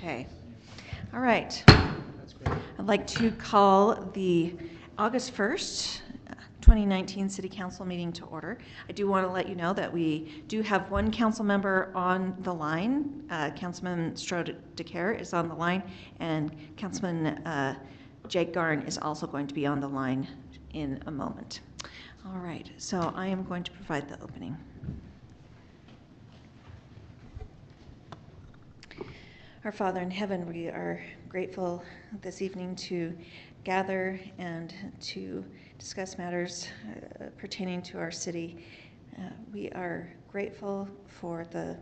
Okay. All right. I'd like to call the August 1st, 2019 City Council meeting to order. I do want to let you know that we do have one council member on the line. Councilman Strode-DeCare is on the line, and Councilman Jake Garn is also going to be on the line in a moment. All right, so I am going to provide the opening. Our Father in heaven, we are grateful this evening to gather and to discuss matters pertaining to our city. We are grateful for the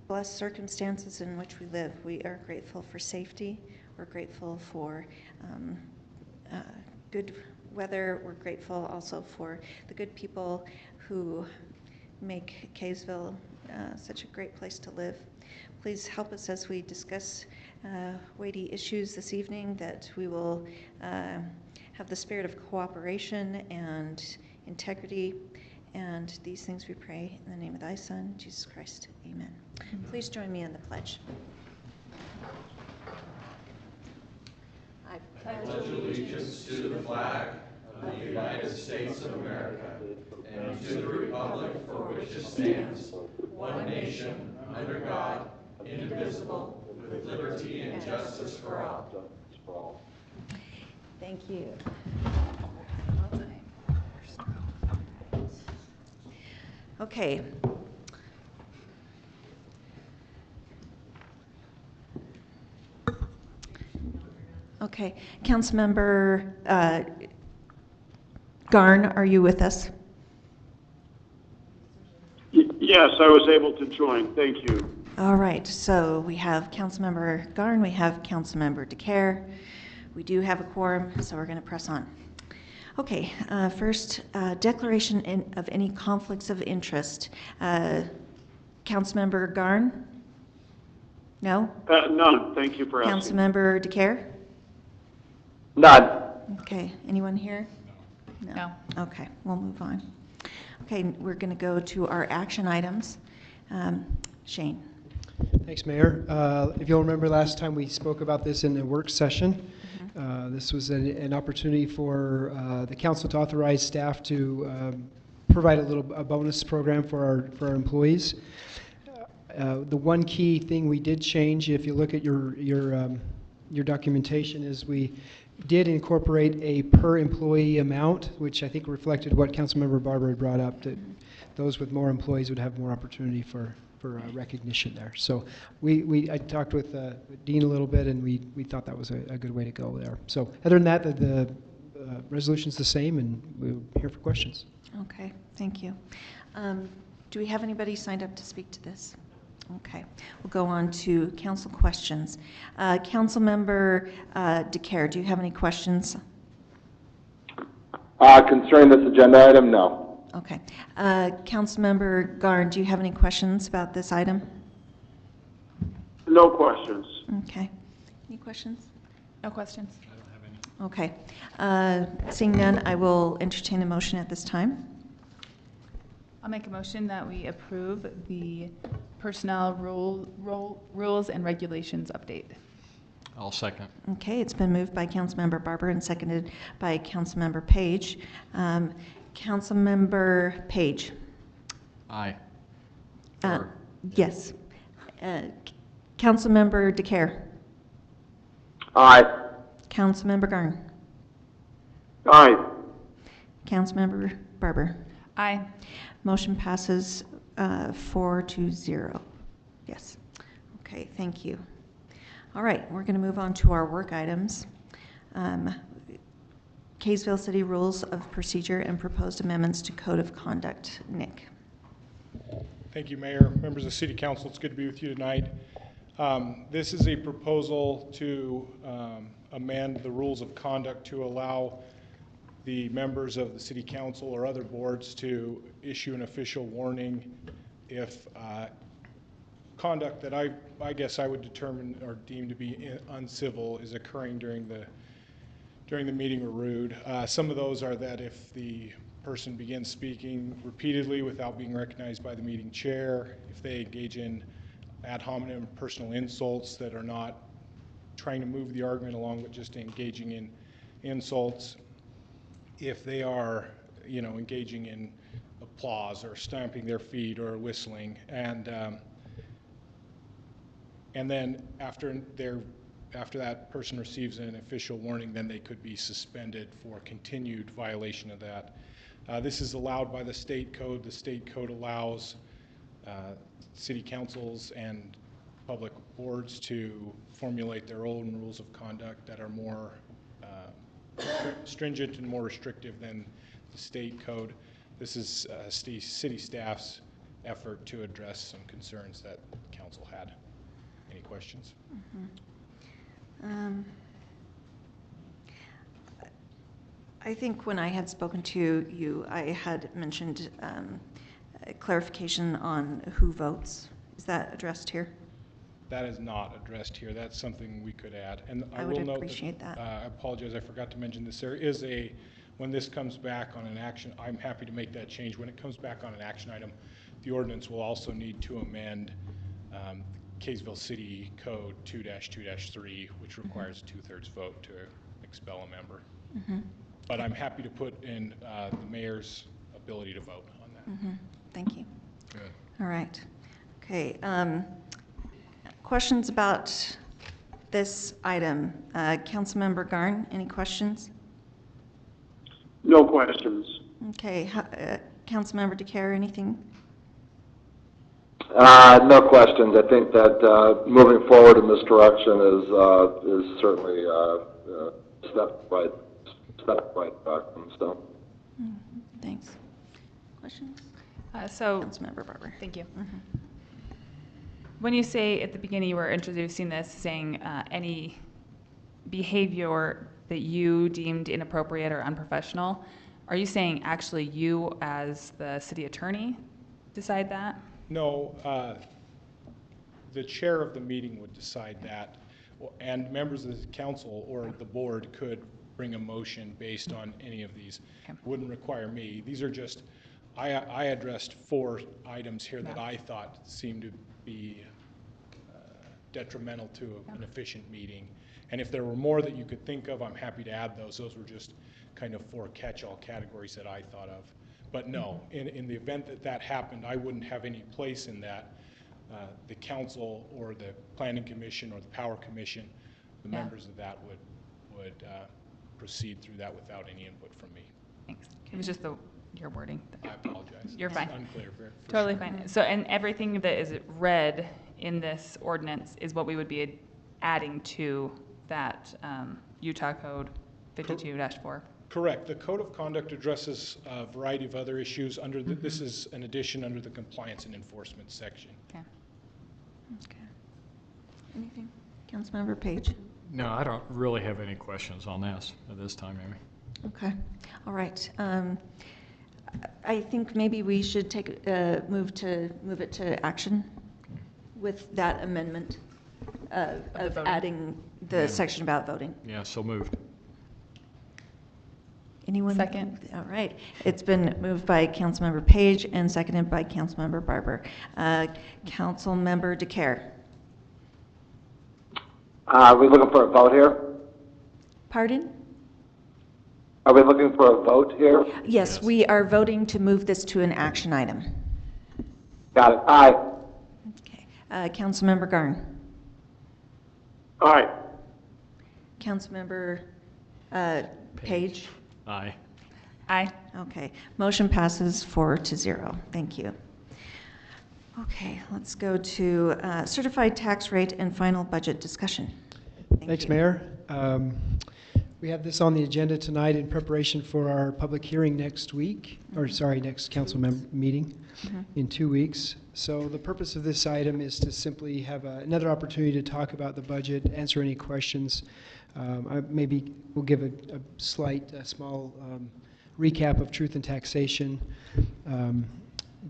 blessed circumstances in which we live. We are grateful for safety. We're grateful for good weather. We're grateful also for the good people who make Kaysville such a great place to live. Please help us as we discuss weighty issues this evening, that we will have the spirit of cooperation and integrity. And these things we pray in the name of thy Son, Jesus Christ. Amen. Please join me in the pledge. I pledge allegiance to the flag of the United States of America and to the republic for which it stands, one nation, under God, indivisible, with liberty and justice for all. Thank you. Okay. Okay. Councilmember Garn, are you with us? Yes, I was able to join. Thank you. All right. So we have Councilmember Garn, we have Councilmember DeCare. We do have a quorum, so we're going to press on. Okay. First, declaration of any conflicts of interest. Councilmember Garn? No? None. Thank you for asking. Councilmember DeCare? None. Okay. Anyone here? No. Okay. We'll move on. Okay. We're going to go to our action items. Shane. Thanks, Mayor. If you'll remember, last time we spoke about this in the work session. This was an opportunity for the council to authorize staff to provide a bonus program for our employees. The one key thing we did change, if you look at your documentation, is we did incorporate a per employee amount, which I think reflected what Councilmember Barber had brought up, that those with more employees would have more opportunity for recognition there. So I talked with Dean a little bit, and we thought that was a good way to go there. So other than that, the resolution's the same, and we're here for questions. Okay, thank you. Do we have anybody signed up to speak to this? Okay, we'll go on to council questions. Councilmember DeCare, do you have any questions? Concerning this agenda item, no. Okay. Councilmember Garn, do you have any questions about this item? No questions. Okay. Any questions? No questions. I don't have any. Okay. Seeing none, I will entertain a motion at this time. I'll make a motion that we approve the personnel rules and regulations update. I'll second. Okay, it's been moved by Councilmember Barber and seconded by Councilmember Page. Councilmember Page. Aye. Yes. Councilmember DeCare. Aye. Councilmember Garn. Aye. Councilmember Barber. Aye. Motion passes 4-0. Yes. Okay, thank you. All right, we're going to move on to our work items. Kaysville City Rules of Procedure and Proposed Amendments to Code of Conduct. Nick. Thank you, Mayor. Members of City Council, it's good to be with you tonight. This is a proposal to amend the rules of conduct to allow the members of the City Council or other boards to issue an official warning if conduct that I guess I would determine or deem to be uncivil is occurring during the meeting or rude. Some of those are that if the person begins speaking repeatedly without being recognized by the meeting chair, if they engage in ad hominem personal insults that are not trying to move the argument along, but just engaging in insults. If they are, engaging in applause or stamping their feet or whistling, and then after that person receives an official warning, then they could be suspended for continued violation of that. This is allowed by the state code. The state code allows city councils and public boards to formulate their own rules of conduct that are more stringent and more restrictive than the state code. This is city staff's effort to address some concerns that council had. Any questions? I think when I had spoken to you, I had mentioned clarification on who votes. Is that addressed here? That is not addressed here. That's something we could add. And I I would will note appreciate that. I apologize, I forgot to mention this. There is when this comes back on an action, I'm happy to make that change. When it comes back on an action item, the ordinance will also need to amend Kaysville City Code 2-2-3, which requires a 2/3 vote to expel a member. But I'm happy to put in the mayor's ability to vote on that. Thank you. Good. All right. Okay. Questions about this item? Councilmember Garn, any questions? No questions. Okay. Councilmember DeCare, anything? No questions. I think that moving forward in this direction is certainly step right direction. So. Thanks. Questions? So, Councilmember Barber. thank you. When you say at the beginning you were introducing this, saying any behavior that you deemed inappropriate or unprofessional, are you saying actually you as the city attorney decide that? No, the chair of the meeting would decide that, and members of the council or the board could bring a motion based on any of these. Okay. Wouldn't require me. These are just, I addressed 4 items here that I thought seemed to be detrimental to an efficient meeting. And if there were more that you could think of, I'm happy to add those. Those were just kind of 4 catch-all categories that I thought of. But no, in the event that that happened, I wouldn't have any place in that. The council or the planning commission or the power commission, the members of that would proceed through that without any input from me. Thanks. It was just your wording. I apologize. You're fine. It's unclear. For Totally sure. fine. So, and everything that is read in this ordinance is what we would be adding to that Utah Code 52-4. Correct. The Code of Conduct addresses a variety of other issues under this is an addition under the compliance and enforcement section. Okay. Okay. Anything? Councilmember Page? No, I don't really have any questions on this at this time, Amy. Okay. All right. I think maybe we should take move it to action with that amendment of voting. adding the section about voting. Yeah, so moved. Anyone? Second. All right. It's been moved by Councilmember Page and seconded by Councilmember Barber. Councilmember DeCare. Are we looking for a vote here? Pardon? Are we looking for a vote here? Yes, we are voting to move this to an action item. Got it. Aye. Okay. Councilmember Garn. Aye. Councilmember Page. Aye. Aye. Okay. Motion passes 4-0. Thank you. Okay, let's go to certified tax rate and final budget discussion. Thanks, you. Mayor. We have this on the agenda tonight in preparation for our public hearing next week, or sorry, next council meeting in 2 weeks. So the purpose of this item is to simply have another opportunity to talk about the budget, answer any questions. Maybe we'll give a small recap of truth and taxation.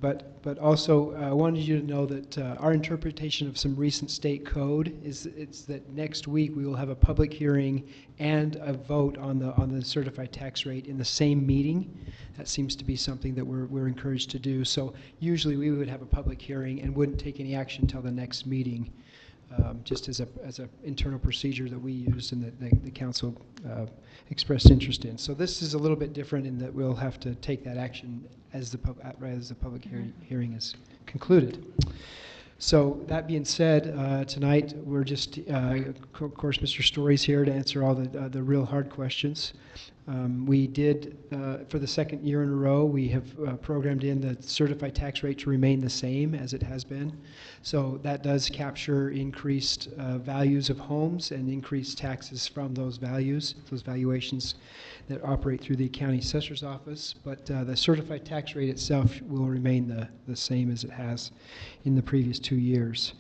But also, I wanted you to know that our interpretation of some recent state code is it's that next week we will have a public hearing and a vote on the certified tax rate in the same meeting. That seems to be something that we're encouraged to do. So usually we would have a public hearing and wouldn't take any action until the next meeting, just as a internal procedure that we used and that the council expressed interest in. So this is a little bit different in that we'll have to take that action as the public hearing is concluded. So that being said, tonight we're just, of course, Mr. Story's here to answer all the real hard questions. We did, for the second year in a row, we have programmed in the certified tax rate to remain the same as it has been. So that does capture increased values of homes and increased taxes from those values, those valuations that operate through the county assessor's office. But the certified tax rate itself will remain the same as it has in the previous 2 years.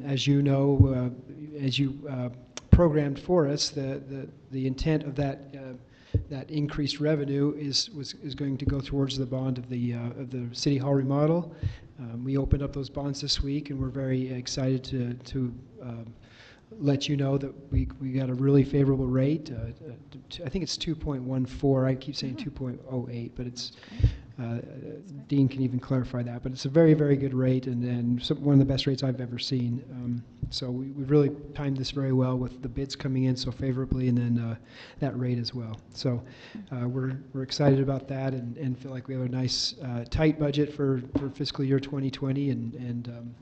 As you know, as you programmed for us, the intent of that increased revenue is going to go towards the bond of the City Hall remodel. We opened up those bonds this week, and we're very excited to let you know that we got a really favorable rate. I think it's 2.14. I keep saying 2.08, but it's Dean can even clarify that. But it's a very, very good rate, and one of the best rates I've ever seen. So we really timed this very well with the bids coming in so favorably, and then that rate as well. So we're excited about that, and feel like we have a nice tight budget for fiscal year 2020, and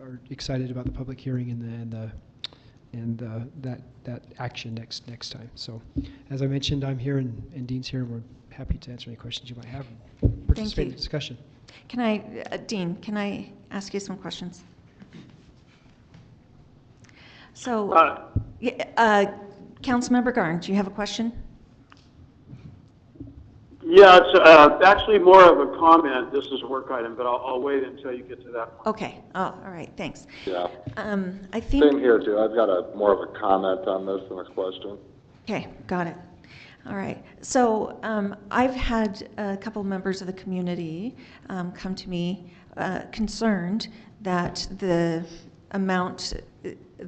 are excited about the public hearing and that action next time. So, as I mentioned, I'm here and Dean's here, and we're happy to answer any questions you might have and participate in the discussion. Can I, Dean, can I ask you some questions? So, Councilmember Garn, do you have a question? Yeah, it's actually more of a comment. This is a work item, but I'll wait until you get to that point. Okay. Oh, all right. Thanks. Yeah. I think. Same here, too. I've got more of a comment on this than a question. Okay, got it. All right. So I've had a couple members of the community come to me concerned that the amount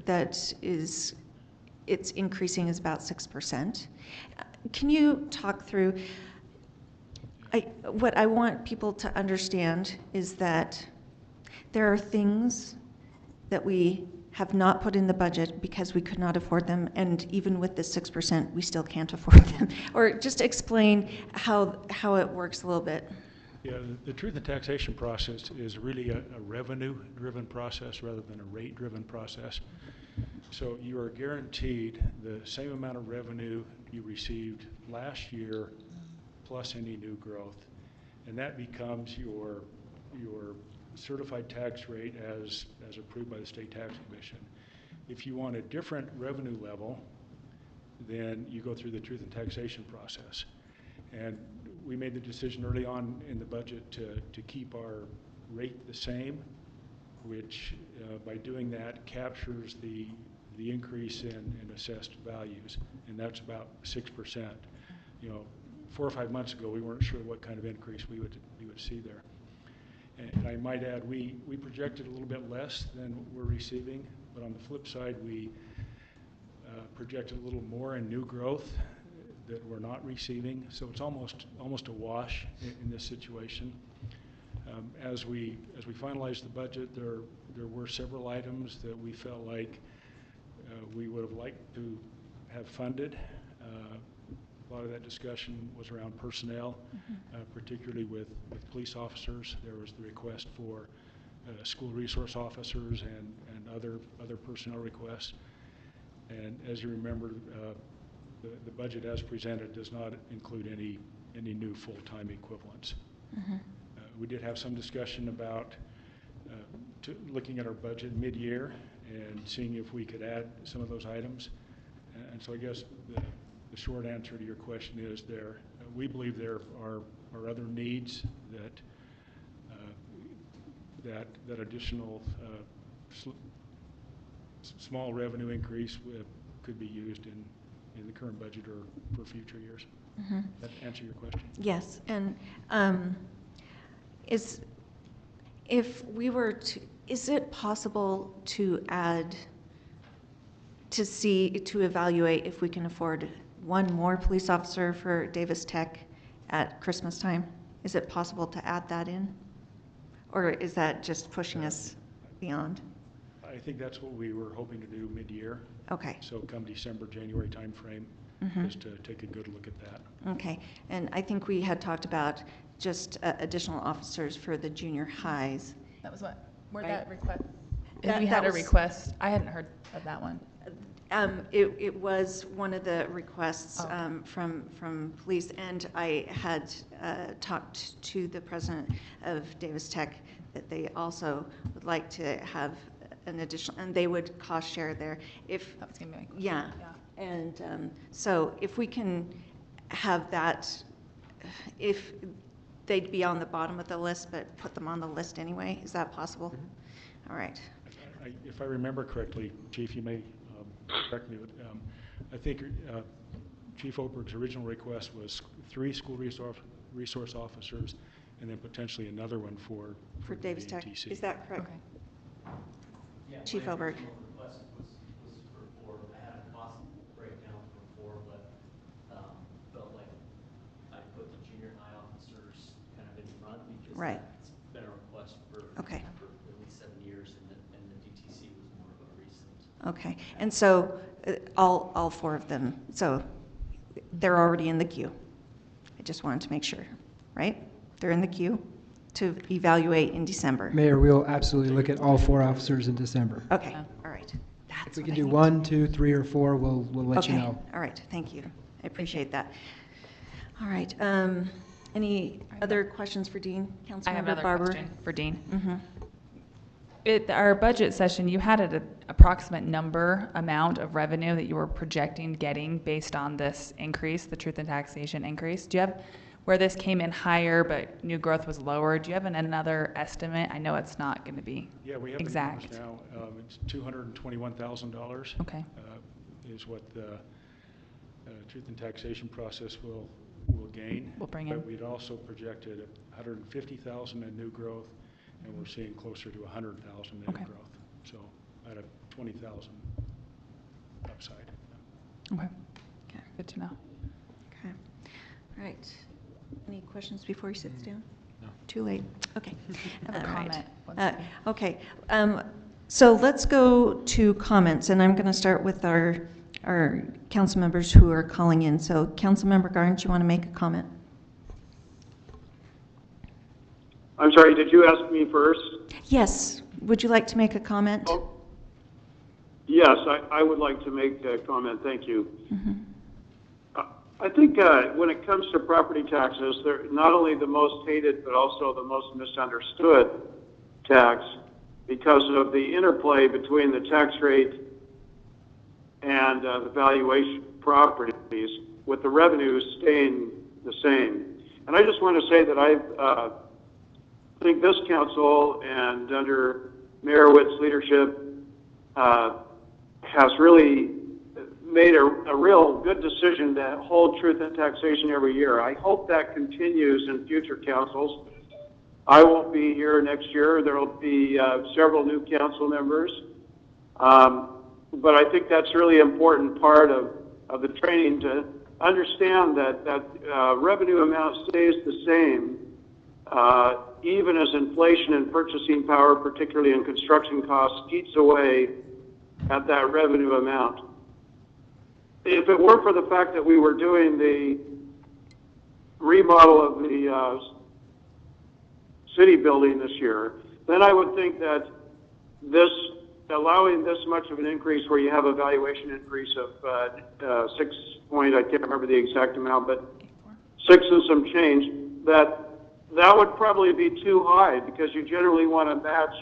that it's increasing is about 6%. Can you talk through? What I want people to understand is that there are things that we have not put in the budget because we could not afford them, and even with the 6%, we still can't afford them. Or just explain how it works a little bit. Yeah, the truth in taxation process is really a revenue-driven process rather than a rate-driven process. So you are guaranteed the same amount of revenue you received last year plus any new growth, and that becomes your certified tax rate as approved by the State Tax Commission. If you want a different revenue level, then you go through the truth in taxation process. And we made the decision early on in the budget to keep our rate the same, which by doing that captures the increase in assessed values, and that's about 6%. You know, 4 or 5 months ago, we weren't sure what kind of increase we would see there. And I might add, we projected a little bit less than we're receiving, but on the flip side, we projected a little more in new growth that we're not receiving. So it's almost a wash in this situation. As we finalized the budget, there were several items that we felt like we would have liked to have funded. A lot of that discussion was around personnel, particularly with police officers. There was the request for school resource officers and other personnel requests. And as you remember, the budget as presented does not include any new full-time equivalents. We did have some discussion about looking at our budget mid-year and seeing if we could add some of those items. And so I guess the short answer to your question is we believe there are other needs that additional small revenue increase could be used in the current budget or for future years. That answer your question? Yes, and if we were to, is it possible to add, to evaluate if we can afford one more police officer for Davis Tech at Christmas time? Is it possible to add that in? Or is that just pushing us beyond? I think that's what we were hoping to do mid-year. Okay. So come December, January timeframe, just to take a good look at that. Okay. And I think we had talked about just additional officers for the junior highs. That was what, where Right. that request? That- We had that a was- request. I hadn't heard of that one. It was one of the requests Oh, okay. from police, and I had talked to the president of Davis Tech that they also would like to have an additional, and they would cost share there. If, That was gonna be my question. yeah, and so if we can have that, if they'd be on the bottom of the list, but put them on the list anyway, is that possible? All right. If I remember correctly, Chief, you may correct me, but I think Chief Oberg's original request was 3 school resource officers and then potentially another one for Davis the Tech, ATC. is that correct? Okay. Yeah, Chief my Oberg. original request was for 4. I had a cost breakdown for 4, but felt like I put the junior high officers kind of in front because Right. it's been a request for Okay. at least 7 years, and the DTC was more of a recent. Okay, and so all 4 of them, so they're already in the queue. I just wanted to make sure, right? They're in the queue to evaluate in December. Mayor, we'll absolutely look at all 4 officers in December. Okay, Yeah. all right. That's If we what can I do need. 1, 2, 3, or 4, we'll let you Okay, know. all right, thank you. I appreciate that. All right, any other questions for Dean? I have Councilmember another Barber? question for Dean. Mhm. At our budget session, you had an approximate amount of revenue that you were projecting getting based on this increase, the truth in taxation increase. Do you have, where this came in higher but new growth was lower, do you have another estimate? I know it's not going to be Yeah, we have exact. the numbers now. It's $221,000 Okay. is what the truth and taxation process will gain. Will bring in. But we'd also projected 150,000 in new growth, and we're seeing closer to 100,000 in Okay. new growth. So at a 20,000 upside. Okay. Okay. Good to know. Okay, all right. Any questions before he sits down? No. Too late, okay. I have a All right. comment. One Uh, second. Okay, so let's go to comments, and I'm going to start with our council members who are calling in. So Councilmember Garnes, you want to make a comment? I'm sorry, did you ask me first? Yes, would you like to make a comment? Oh, yes, I would like to make a comment, thank you. Mhm. I think when it comes to property taxes, they're not only the most hated, but also the most misunderstood tax because of the interplay between the tax rate and the valuation of properties, with the revenues staying the same. And I just want to say that I think this council and under Mayor Witt's leadership has really made a real good decision to hold truth in taxation every year. I hope that continues in future councils. I won't be here next year. There will be several new council members. But I think that's really important part of the training to understand that revenue amount stays the same even as inflation and purchasing power, particularly in construction costs, eats away at that revenue amount. If it weren't for the fact that we were doing the remodel of the city building this year, then I would think that allowing this much of an increase where you have a valuation increase of 6 point, I can't remember the exact amount, but 6 and some change, that would probably be too high because you generally want to match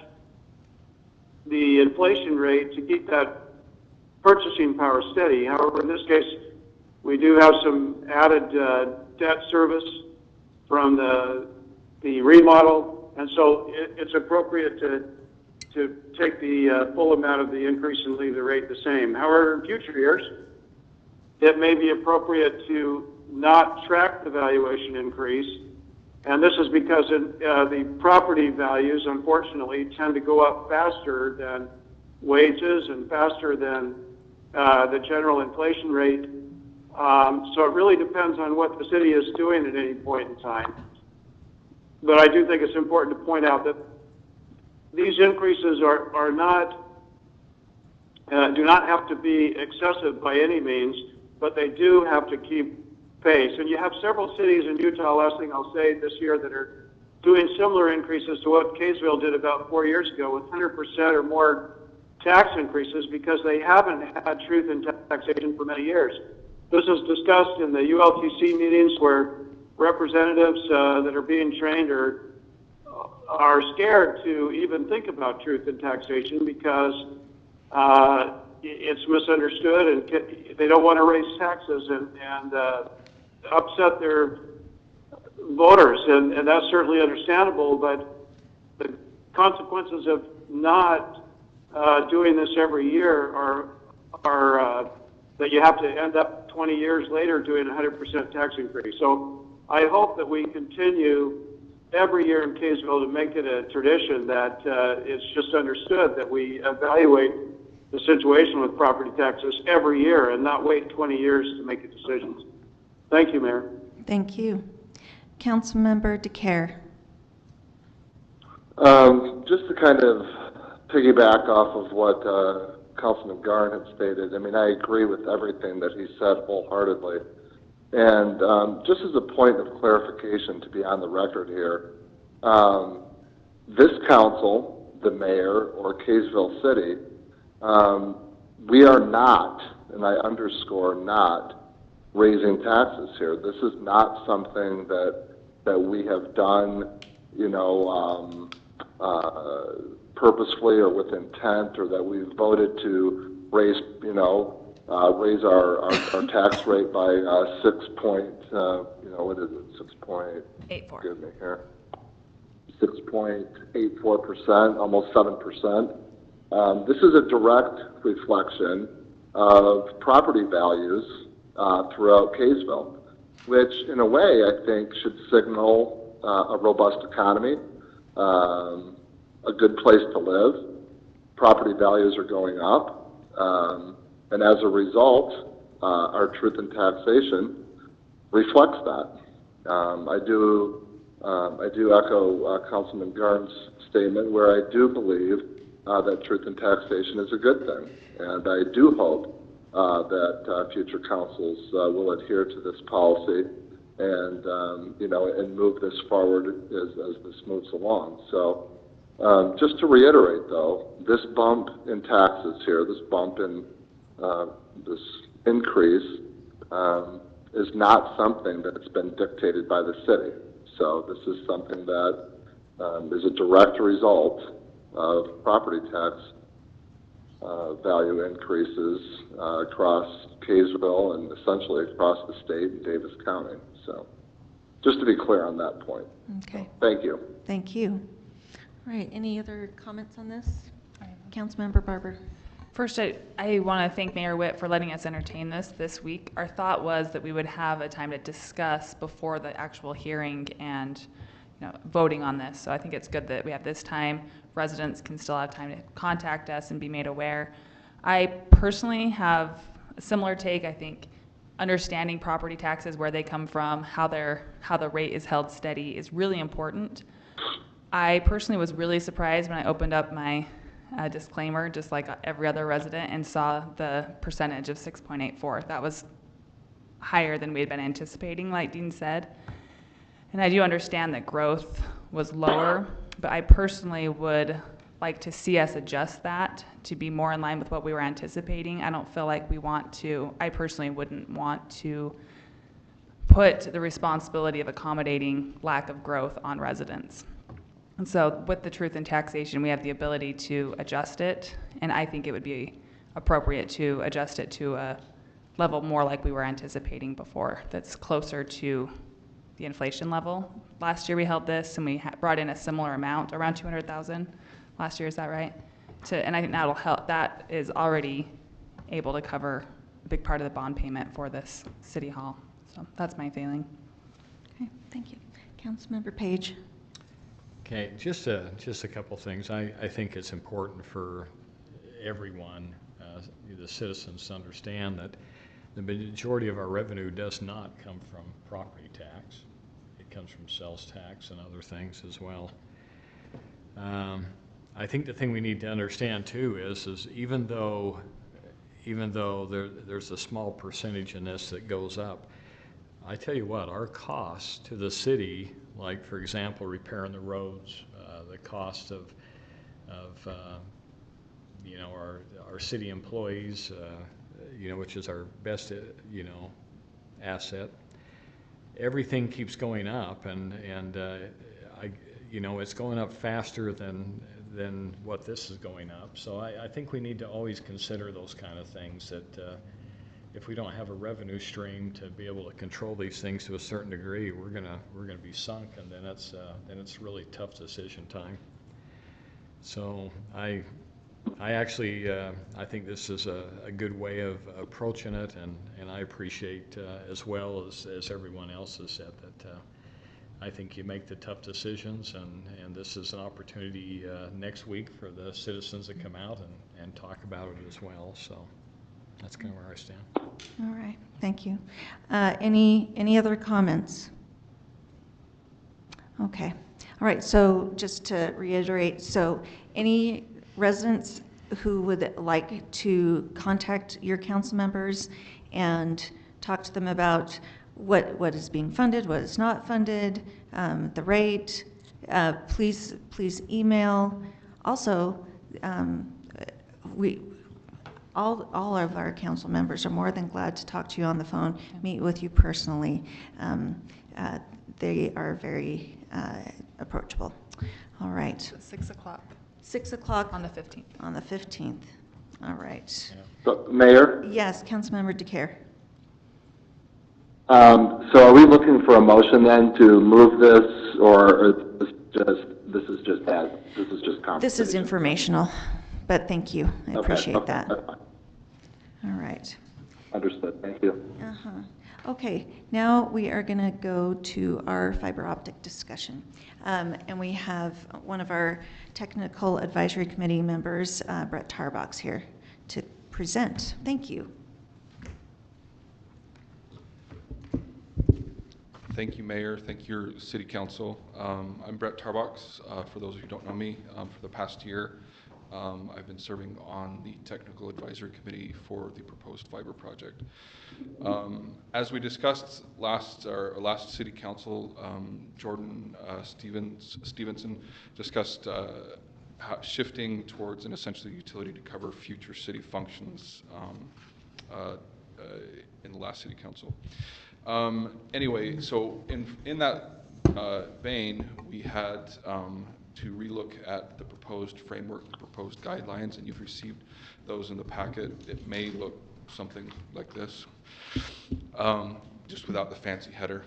the inflation rate to keep that purchasing power steady. However, in this case, we do have some added debt service from the remodel, and so it's appropriate to take the full amount of the increase and leave the rate the same. However, in future years, it may be appropriate to not track the valuation increase And this is because the property values, unfortunately, tend to go up faster than wages and faster than the general inflation rate. So it really depends on what the city is doing at any point in time. But I do think it's important to point out that these increases are not do not have to be excessive by any means, but they do have to keep pace. And you have several cities in Utah, last thing I'll say, this year that are doing similar increases to what Kaysville did about 4 years ago, with 100% or more tax increases, because they haven't had truth in taxation for many years. This is discussed in the ULTC meetings where representatives that are being trained are scared to even think about truth in taxation because it's misunderstood, and they don't want to raise taxes and upset their voters, and that's certainly understandable. But the consequences of not doing this every year are that you have to end up 20 years later doing a 100% tax increase. So I hope that we continue every year in Kaysville to make it a tradition that it's just understood that we evaluate the situation with property taxes every year and not wait 20 years to make a decision. Thank you, Mayor. Thank you. Councilmember DeCare. Just to kind of piggyback off of what Councilman Garn had stated, I mean, I agree with everything that he said wholeheartedly. And just as a point of clarification to be on the record here, this council, the mayor, or Kaysville City, we are not, and I underscore not, raising taxes here. This is not something that we have done, you know, purposefully or with intent, or that we've voted to raise, you know, raise our tax rate by 84. Give me here. 6.84%, almost 7%. This is a direct reflection of property values throughout Kaysville, which in a way I think should signal a robust economy, a good place to live. Property values are going up, and as a result, our truth in taxation reflects that. I do echo Councilman Garn's statement, where I do believe that truth in taxation is a good thing, and I do hope that future councils will adhere to this policy and you know, and move this forward as this moves along. So just to reiterate, though, this bump in taxes here, this bump in this increase is not something that's been dictated by the city. So this is something that is a direct result of property tax value increases across Kaysville and essentially across the state and Davis County. So just to be clear on that point. Okay. Thank you. Thank you. All right. Any other comments on this? Councilmember Barber. First, I want to thank Mayor Witt for letting us entertain this week. Our thought was that we would have a time to discuss before the actual hearing and, you know, voting on this. So I think it's good that we have this time. Residents can still have time to contact us and be made aware. I personally have a similar take. I think understanding property taxes, where they come from, how the rate is held steady is really important. I personally was really surprised when I opened up my disclaimer, just like every other resident, and saw the percentage of 6.84. That was higher than we had been anticipating, like Dean said. And I do understand that growth was lower, but I personally would like to see us adjust that to be more in line with what we were anticipating. I don't feel like I personally wouldn't want to put the responsibility of accommodating lack of growth on residents. And so with the truth in taxation, we have the ability to adjust it, and I think it would be appropriate to adjust it to a level more like we were anticipating before, that's closer to the inflation level. Last year we held this, and we brought in a similar amount, around 200,000 last year, is that right? And I think that'll help. That is already able to cover a big part of the bond payment for this city hall. So that's my feeling. Okay, thank you. Councilmember Page. Okay, just a couple things. I think it's important for everyone, the citizens, to understand that the majority of our revenue does not come from property tax. It comes from sales tax and other things as well. I think the thing we need to understand too is even though there's a small percentage in this that goes up, I tell you what, our costs to the city, like for example, repairing the roads, the cost of you know, our city employees, you know, which is our best, you know, asset. Everything keeps going up, and you know, it's going up faster than what this is going up. So I think we need to always consider those kind of things, that if we don't have a revenue stream to be able to control these things to a certain degree, we're gonna be sunk, and then it's really tough decision time. So I actually I think this is a good way of approaching it, and I appreciate as well as everyone else has said that I think you make the tough decisions, and this is an opportunity next week for the citizens to come out and talk about it as well. So that's kind of where I stand. All right, thank you. Any other comments? Okay. All right, so just to reiterate, so any residents who would like to contact your council members and talk to them about what is being funded, what is not funded, the rate, please email. Also, all of our council members are more than glad to talk to you on the phone, meet with you personally. They are very approachable. All right. 6 o'clock 6 o'clock on the 15th. On the 15th. All right. So, Mayor? Yes, Councilmember DeCare. So are we looking for a motion then to move this, or this is just conversation? This is informational, but thank you. I appreciate okay, that. that's fine. All right. Understood. Thank you. Okay, now we are going to go to our fiber optic discussion. And we have one of our technical advisory committee members, Brett Tarbox, here to present. Thank you. Thank you, Mayor. Thank you, City Council. I'm Brett Tarbox. For those of you who don't know me, for the past year, I've been serving on the Technical Advisory Committee for the proposed fiber project. As we discussed last City Council, Jordan Stevenson discussed shifting towards an essentially utility to cover future city functions in the last City Council. Anyway, so in that vein, we had to relook at the proposed framework, the proposed guidelines, and you've received those in the packet. It may look something like this, just without the fancy header.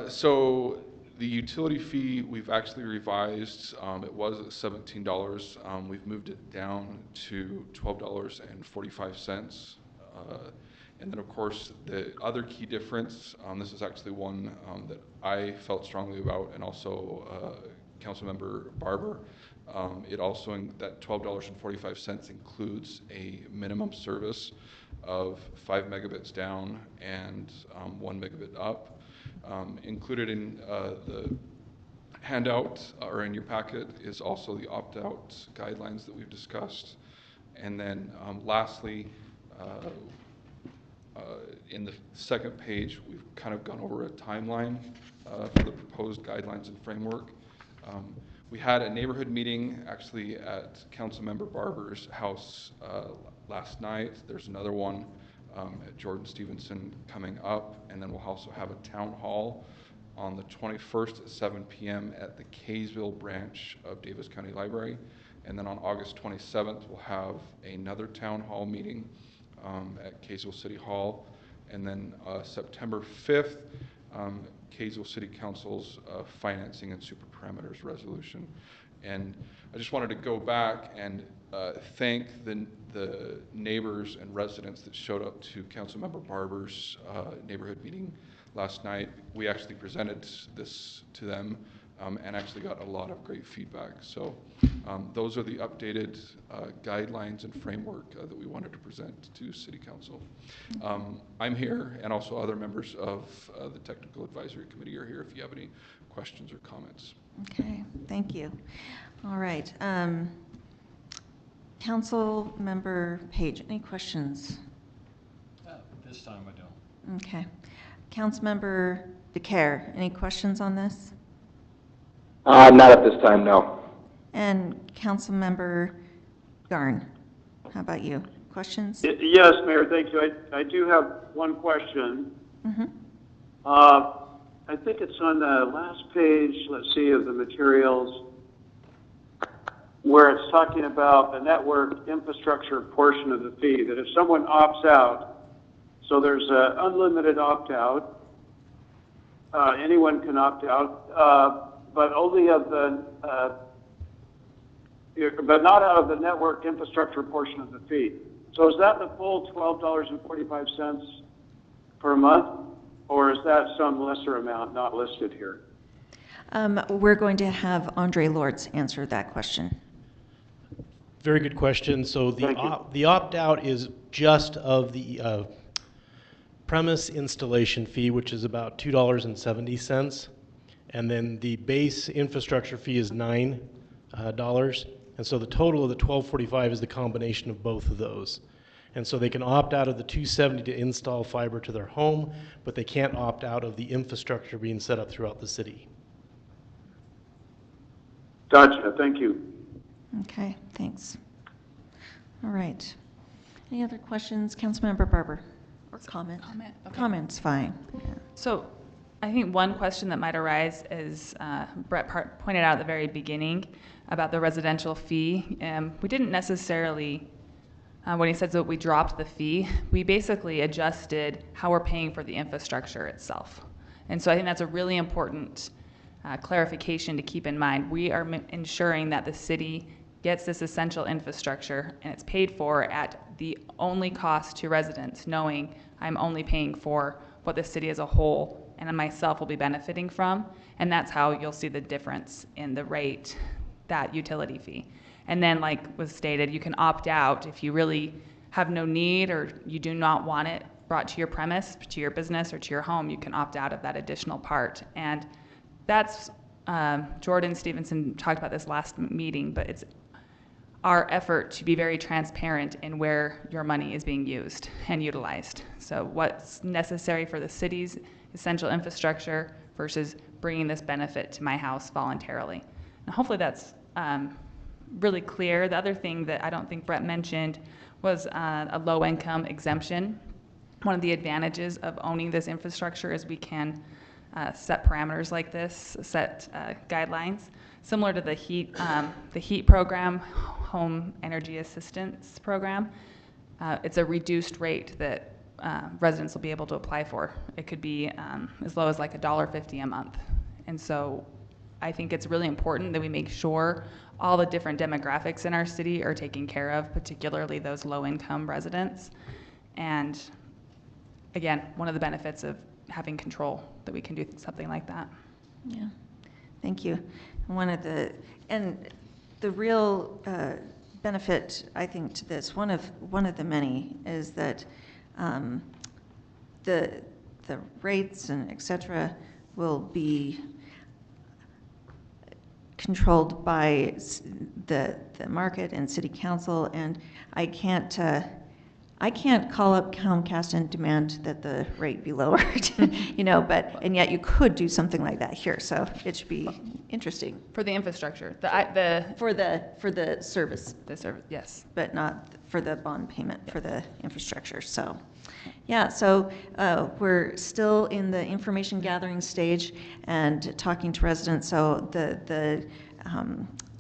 So the utility fee, we've actually revised. It was at $17. We've moved it down to $12.45. And then, of course, the other key difference, this is actually one that I felt strongly about, and also Councilmember Barber. It also, that $12.45 includes a minimum service of 5 megabits down and 1 megabit up. Included in the handout or in your packet is also the opt-out guidelines that we've discussed. And then lastly, in the second page, we've kind of gone over a timeline for the proposed guidelines and framework. We had a neighborhood meeting actually at Councilmember Barber's house last night. There's another one at Jordan Stevenson coming up, and then we'll also have a town hall on the 21st at 7 p.m. at the Kaysville branch of Davis County Library. And then on August 27th, we'll have another town hall meeting at Kaysville City Hall. And then September 5th, Kaysville City Council's financing and super parameters resolution. And I just wanted to go back and thank the neighbors and residents that showed up to Councilmember Barber's neighborhood meeting last night. We actually presented this to them and actually got a lot of great feedback. So those are the updated guidelines and framework that we wanted to present to City Council. I'm here, and also other members of the Technical Advisory Committee are here if you have any questions or comments. Okay, thank you. All right. Council Member Page, any questions? This time I don't. Okay. Councilmember DeCare, any questions on this? Not at this time, no. And Councilmember Garn, how about you? Questions? Yes, Mayor, thank you. I do have one question. Mm-hmm. I think it's on the last page, let's see, of the materials, where it's talking about the network infrastructure portion of the fee, that if someone opts out, so there's an unlimited opt-out, anyone can opt out, but only of the, but not out of the network infrastructure portion of the fee. So is that the full $12.45 per month, or is that some lesser amount not listed here? We're going to have Andre Lords answer that question. Very good question. So the opt-out is just of the premise installation fee, which is about $2.70. And then the base infrastructure fee is $9. And so the total of the $12.45 is the combination of both of those. And so they can opt out of the $2.70 to install fiber to their home, but they can't opt out of the infrastructure being set up throughout the city. Gotcha, thank you. Okay, thanks. All right. Any other questions? Councilmember Barber? Or comment? Comment, okay. Comment's fine. Yeah. So I think one question that might arise is Brett pointed out at the very beginning about the residential fee. We didn't necessarily, when he said that we dropped the fee, we basically adjusted how we're paying for the infrastructure itself. And so I think that's a really important clarification to keep in mind. We are ensuring that the city gets this essential infrastructure and it's paid for at the only cost to residents, knowing I'm only paying for what the city as a whole and myself will be benefiting from. And that's how you'll see the difference in the rate, that utility fee. And then, like was stated, you can opt out if you really have no need or you do not want it brought to your premise, to your business, or to your home. You can opt out of that additional part. And that's, Jordan Stevenson talked about this last meeting, but it's our effort to be very transparent in where your money is being used and utilized. So what's necessary for the city's essential infrastructure versus bringing this benefit to my house voluntarily. And hopefully that's really clear. The other thing that I don't think Brett mentioned was a low-income exemption. One of the advantages of owning this infrastructure is we can set parameters like this, set guidelines, similar to the HEAT program, Home Energy Assistance Program. It's a reduced rate that residents will be able to apply for. It could be as low as like $1.50 a month. And so I think it's really important that we make sure all the different demographics in our city are taken care of, particularly those low-income residents. And again, one of the benefits of having control that we can do something like that. Yeah, thank you. And the real benefit, I think, to this, one of the many, is that the rates and et cetera will be controlled by the market and city council, and I can't call up Comcast and demand that the rate be lowered, and yet you could do something like that here, so it should be interesting. For the infrastructure, For the service. The service, yes. But not for the bond payment for the infrastructure, so. Yeah, so we're still in the information gathering stage and talking to residents, so the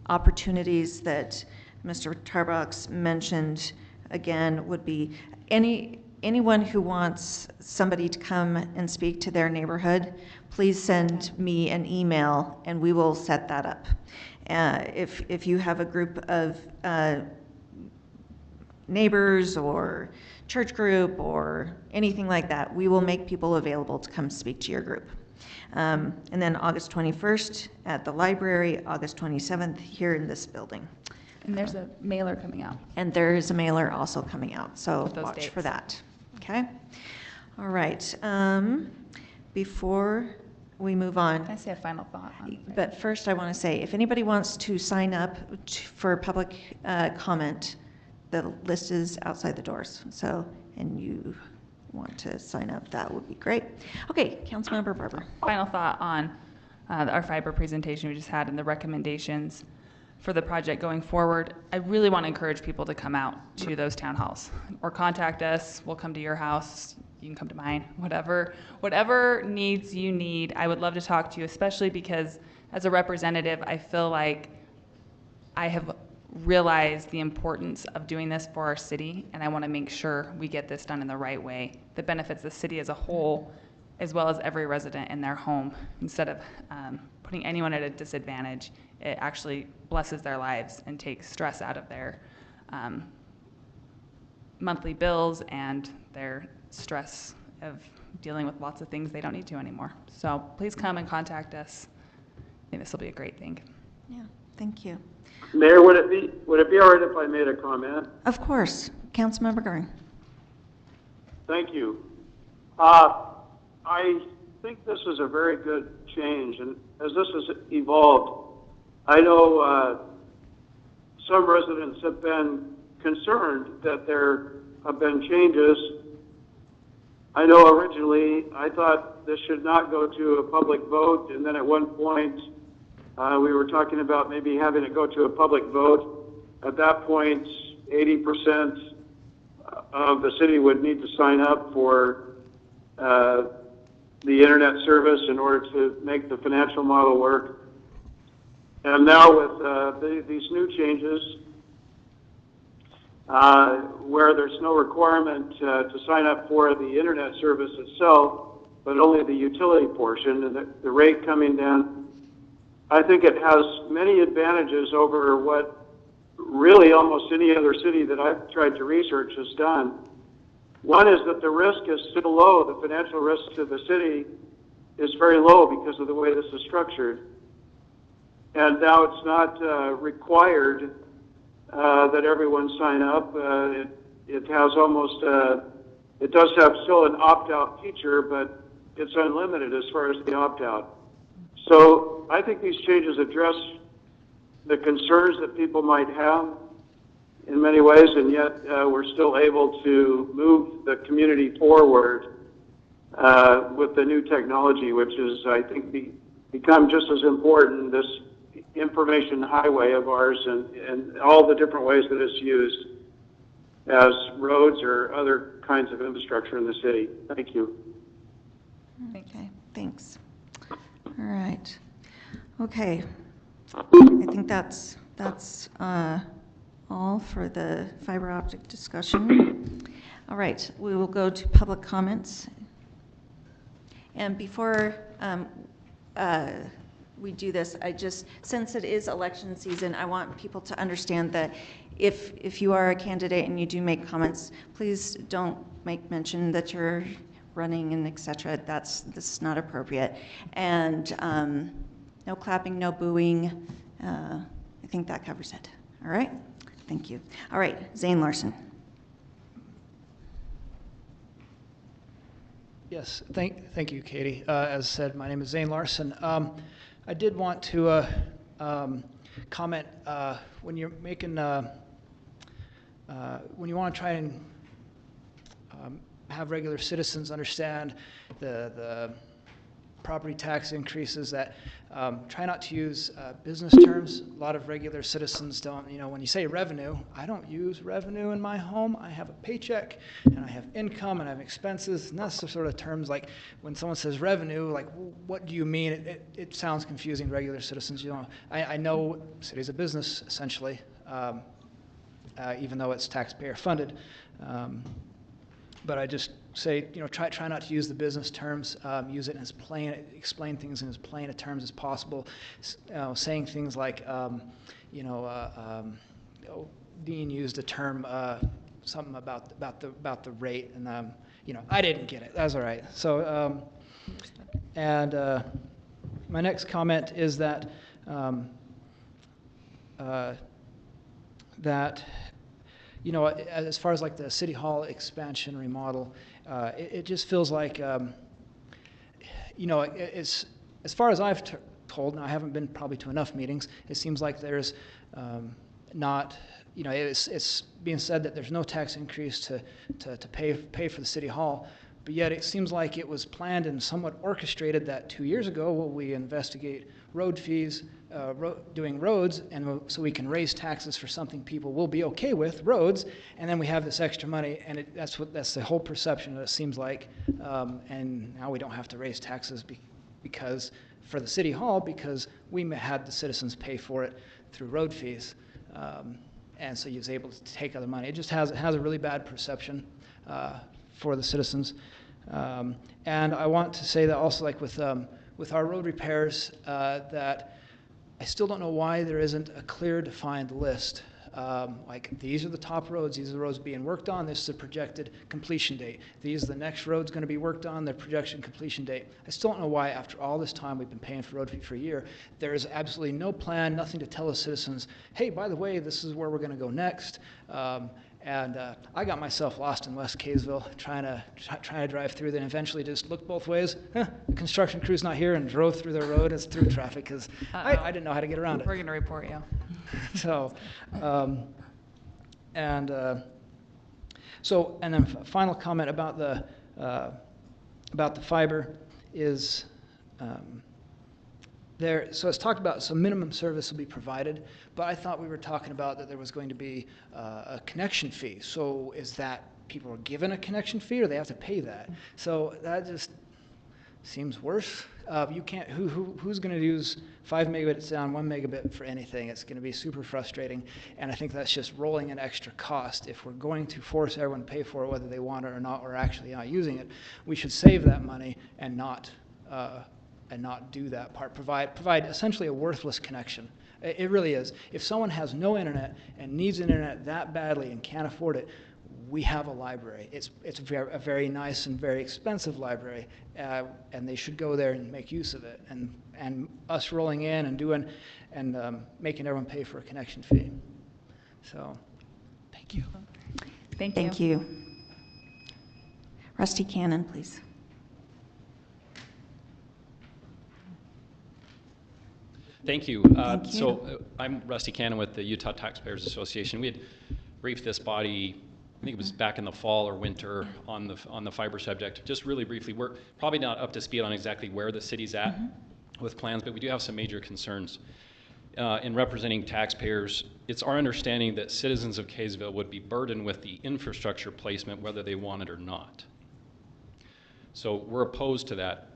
opportunities that Mr. Tarbox mentioned again would be anyone who wants somebody to come and speak to their neighborhood, please send me an email and we will set that up. If you have a group of neighbors or church group or anything like that, we will make people available to come speak to your group. And then August 21st at the library, August 27th here in this building. And there's a mailer coming out. And there is a mailer also coming out, so With those watch for dates. that. Okay? All right. Before we move on, Can I say a final thought on but first I want to say, if anybody wants to sign up for public comment, the list is outside the doors. So, and you want to sign up, that would be great. Okay, Councilmember Barber. final thought on our fiber presentation we just had and the recommendations for the project going forward? I really want to encourage people to come out to those town halls or contact us. We'll come to your house. You can come to mine, whatever needs you need. I would love to talk to you, especially because as a representative, I feel like I have realized the importance of doing this for our city, and I want to make sure we get this done in the right way that benefits the city as a whole, as well as every resident in their home. Instead of putting anyone at a disadvantage, it actually blesses their lives and takes stress out of their monthly bills and their stress of dealing with lots of things they don't need to anymore. So please come and contact us. I think this will be a great thing. Yeah, thank you. Mayor, would it be all right if I made a comment? Of course, Councilmember Garn. Thank you. I think this is a very good change, and as this has evolved, I know some residents have been concerned that there have been changes. I know originally I thought this should not go to a public vote, and then at one point we were talking about maybe having it go to a public vote. At that point, 80% of the city would need to sign up for the internet service in order to make the financial model work. And now with these new changes, where there's no requirement to sign up for the internet service itself, but only the utility portion, and the rate coming down, I think it has many advantages over what really almost any other city that I've tried to research has done. One is that the risk is still low. The financial risk to the city is very low because of the way this is structured. And now it's not required that everyone sign up. It has almost, it does have still an opt-out feature, but it's unlimited as far as the opt-out. So I think these changes address the concerns that people might have in many ways, and yet we're still able to move the community forward with the new technology, which is, I think, become just as important, this information highway of ours, and all the different ways that it's used as roads or other kinds of infrastructure in the city. Thank you. Okay, thanks. All right. Okay. I think that's all for the fiber optic discussion. All right, we will go to public comments. And before we do this, since it is election season, I want people to understand that if you are a candidate and you do make comments, please don't make mention that you're running and et cetera. This is not appropriate. And no clapping, no booing. I think that covers it. All right? Thank you. All right, Zane Larson. Yes, thank you, Katie. As said, my name is Zane Larson. I did want to comment when you're making, when you want to try and have regular citizens understand the property tax increases, that try not to use business terms. A lot of regular citizens don't, when you say revenue, I don't use revenue in my home. I have a paycheck and I have income and I have expenses, and that's the sort of terms like when someone says revenue, like what do you mean? It sounds confusing to regular citizens. I know city's a business essentially, even though it's taxpayer funded. But I just say, try not to use the business terms. Use it in as plain, explain things in as plain a terms as possible. Saying things like, Dean used the term something about the rate, and I didn't get it. That's all right. So my next comment is that as far as like the city hall expansion remodel, it just feels like it's, as far as I've told, and I haven't been probably to enough meetings, it seems like there's not, it's being said that there's no tax increase to pay for the city hall, but yet it seems like it was planned and somewhat orchestrated that 2 years ago, we investigate road fees, doing roads, and so we can raise taxes for something people will be okay with, roads, and then we have this extra money, and that's the whole perception that it seems like, and now we don't have to raise taxes because for the city hall, because we had the citizens pay for it through road fees, and so he was able to take other money. It just has a really bad perception for the citizens, and I want to say that also, like with our road repairs, that I still don't know why there isn't a clear, defined list. Like, these are the top roads, these are the roads being worked on, this is the projected completion date. These are the next roads going to be worked on, their projection completion date. I still don't know why, after all this time we've been paying for road fee for a year, there is absolutely no plan, nothing to tell the citizens, hey, by the way, this is where we're going to go next. And I got myself lost in West Kaysville trying to drive through there, and eventually just looked both ways. The construction crew's not here, and drove through the road as through traffic because I didn't know how to get around it. We're going to report you. So, and then final comment about the fiber is so it's talked about some minimum service will be provided, but I thought we were talking about that there was going to be a connection fee. So is that people are given a connection fee, or they have to pay that? So that just seems worse. You can't. Who's going to use 5 megabits down, 1 megabit for anything? It's going to be super frustrating, and I think that's just rolling an extra cost. If we're going to force everyone to pay for it, whether they want it or not, or actually not using it, we should save that money and not do that part. Provide essentially a worthless connection. It really is. If someone has no internet and needs internet that badly and can't afford it, we have a library. It's a very nice and very expensive library, and they should go there and make use of it. And us rolling in and doing and making everyone pay for a connection fee. So, thank you. Thank you. Rusty Cannon, please. Thank you. Thank you. So I'm Rusty Cannon with the Utah Taxpayers Association. We had briefed this body, I think it was back in the fall or winter, on the fiber subject. Just really briefly, we're probably not up to speed on exactly where the city's at with plans, but we do have some major concerns. In representing taxpayers, it's our understanding that citizens of Kaysville would be burdened with the infrastructure placement whether they want it or not. So we're opposed to that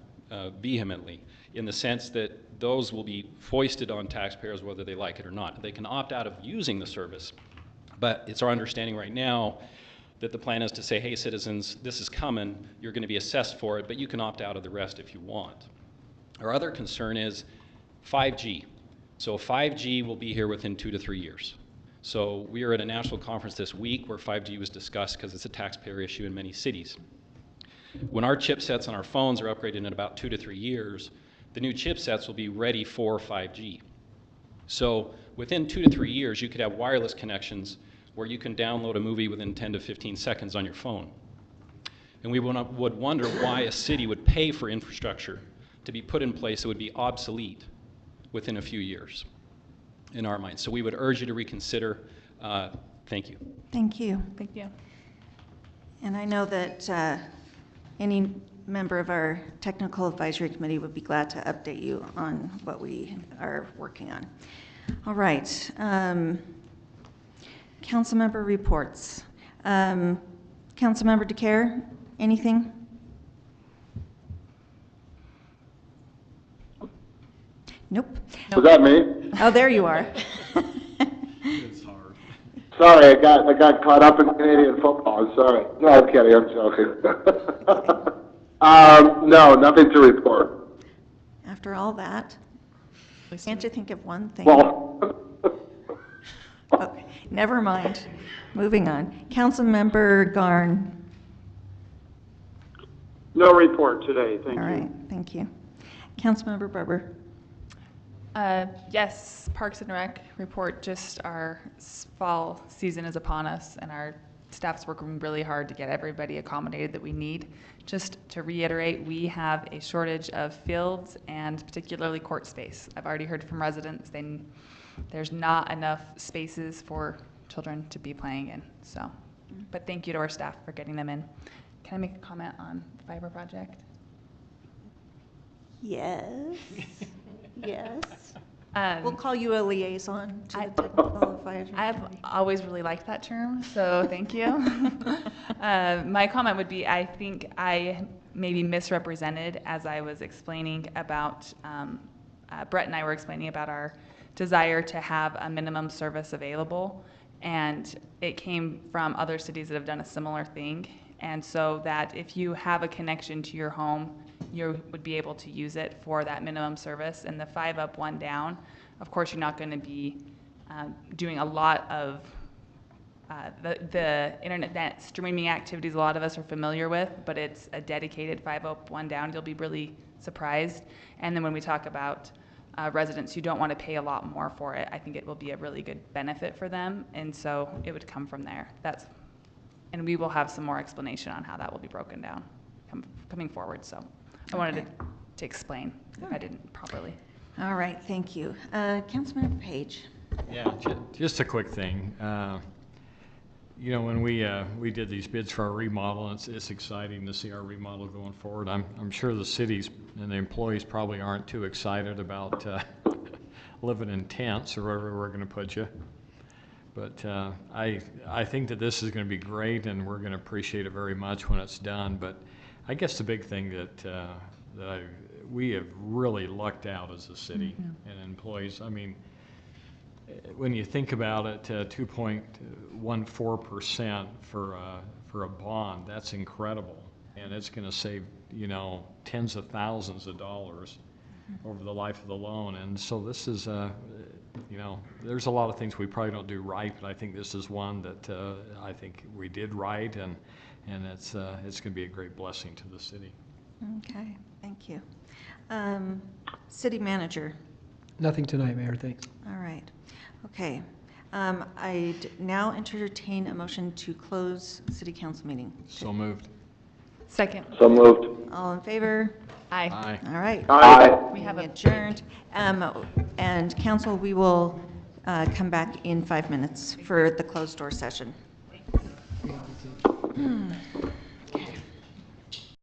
vehemently, in the sense that those will be foisted on taxpayers whether they like it or not. They can opt out of using the service, but it's our understanding right now that the plan is to say, hey, citizens, this is coming, you're going to be assessed for it, but you can opt out of the rest if you want. Our other concern is 5G. So 5G will be here within 2 to 3 years. So we are at a national conference this week where 5G was discussed because it's a taxpayer issue in many cities. When our chipsets on our phones are upgraded in about 2 to 3 years, the new chipsets will be ready for 5G. So within 2 to 3 years, you could have wireless connections where you can download a movie within 10 to 15 seconds on your phone. And we would wonder why a city would pay for infrastructure to be put in place that would be obsolete within a few years, in our minds. So we would urge you to reconsider. Thank you. Thank you. Thank you. And I know that any member of our technical advisory committee would be glad to update you on what we are working on. All right. Council member reports. Council member DeCare, anything? Nope. Was that me? Oh, there you are. It's hard. Sorry, I got caught up in Canadian football. I'm sorry. No, I'm kidding. I'm joking. No, nothing to report. After all that, can't you think of one thing? Well, Okay, never mind. Moving on. Councilmember Garn. No report today, thank you. All right, thank you. Councilmember Barber. Yes, Parks and Rec report, just our fall season is upon us and our staff's working really hard to get everybody accommodated that we need. Just to reiterate, we have a shortage of fields and particularly court space. I've already heard from residents, there's not enough spaces for children to be playing in, so. But thank you to our staff for getting them in. Can I make a comment on the fiber project? Yes. Yes. We'll call you a liaison to the technical advisory. I've always really liked that term, so thank you. My comment would be, I think I maybe misrepresented as I was explaining about, Brett and I were explaining about our desire to have a minimum service available, and it came from other cities that have done a similar thing. And so that if you have a connection to your home, you would be able to use it for that minimum service. And the 5 up, 1 down, of course, you're not going to be doing a lot of the internet streaming activities a lot of us are familiar with, but it's a dedicated 5 up, 1 down. You'll be really surprised. And then when we talk about residents who don't want to pay a lot more for it, I think it will be a really good benefit for them. And so it would come from there. And we will have some more explanation on how that will be broken down coming forward. So I wanted to explain if I didn't properly. All right, thank you. Councilmember Page. Yeah, just a quick thing. You know, when we did these bids for our remodel, it's exciting to see our remodel going forward. I'm sure the cities and the employees probably aren't too excited about living in tents or wherever we're going to put you. But I think that this is going to be great, and we're going to appreciate it very much when it's done. But I guess the big thing that we have really lucked out as a city and employees. I mean, when you think about it, 2.14% for a bond, that's incredible, and it's going to save tens of thousands of dollars over the life of the loan. And so this is there's a lot of things we probably don't do right, but I think this is one that I think we did right, and it's going to be a great blessing to the city. Okay, thank you. City Manager. Nothing tonight, Mayor, thanks. All right. Okay. I'd now entertain a motion to close City Council meeting. So moved. Second. So moved. All in favor? Aye. Aye. All right. Aye. We have adjourned. And council, we will come back in 5 minutes for the closed door session.